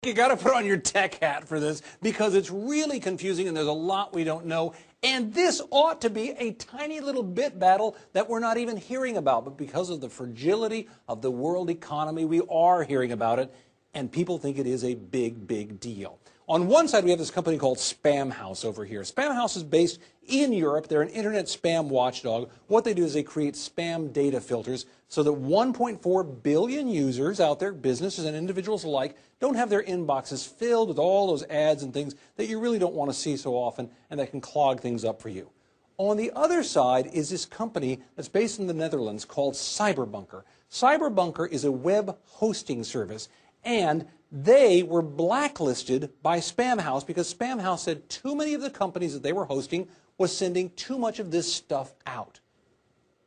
You got to put on your tech hat for this because it's really confusing and there's a lot we don't know. And this ought to be a tiny little bit battle that we're not even hearing about. But because of the fragility of the world economy, we are hearing about it. And people think it is a big, big deal. On one side, we have this company called Spamhaus over here. Spamhaus is based in Europe. They're an internet spam watchdog. What they do is they create spam data filters so that 1.4 billion users out there, businesses and individuals alike, don't have their inboxes filled with all those ads and things that you really don't want to see so often and that can clog things up for you. On the other side is this company that's based in the Netherlands called Cyberbunker. Cyberbunker is a web hosting service, and they were blacklisted by Spamhaus because Spamhaus said too many of the companies that they were hosting was sending too much of this stuff out.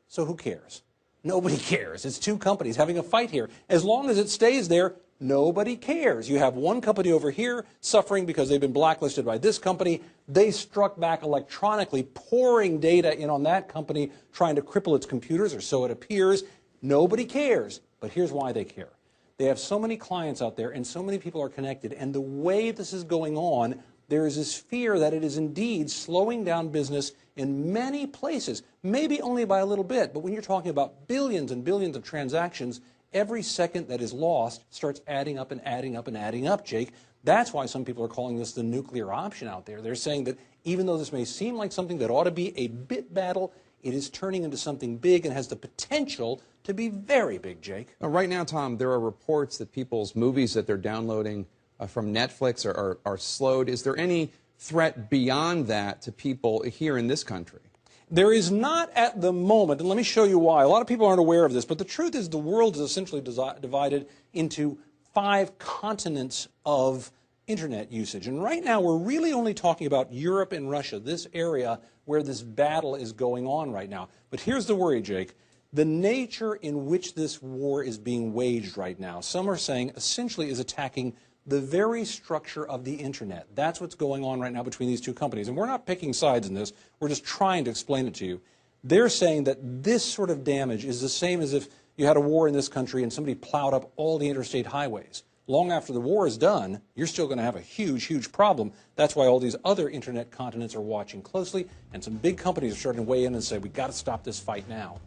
So who cares? Nobody cares. It's two companies having a fight here. As long as it stays there, nobody cares. You have one company over here suffering because they've been blacklisted by this company. They struck back electronically, pouring data in on that company, trying to cripple its computers, or so it appears. Nobody cares. But here's why they care. They have so many clients out there and so many people are connected, and the way this is going on, there is this fear that it is indeed slowing down business in many places, maybe only by a little bit, but when you're talking about billions and billions of transactions, every second that is lost starts adding up and adding up and adding up, Jake. That's why some people are calling this the nuclear option out there. They're saying that even though this may seem like something that ought to be a bit battle, it is turning into something big and has the potential to be very big, Jake. Right now, Tom, there are reports that people's movies that they're downloading from Netflix are slowed. Is there any threat beyond that to people here in this country? There is not at the moment, and let me show you why. A lot of people aren't aware of this, but the truth is the world is essentially divided into 5 continents of internet usage. And right now we're really only talking about Europe and Russia, this area where this battle is going on right now. But here's the worry, Jake. The nature in which this war is being waged right now, some are saying essentially is attacking the very structure of the internet. That's what's going on right now between these two companies. And we're not picking sides in this. We're just trying to explain it to you. They're saying that this sort of damage is the same as if you had a war in this country and somebody plowed up all the interstate highways. Long after the war is done, you're still going to have a huge, huge problem. That's why all these other internet continents are watching closely, and some big companies are starting to weigh in and say, we've got to stop this fight now.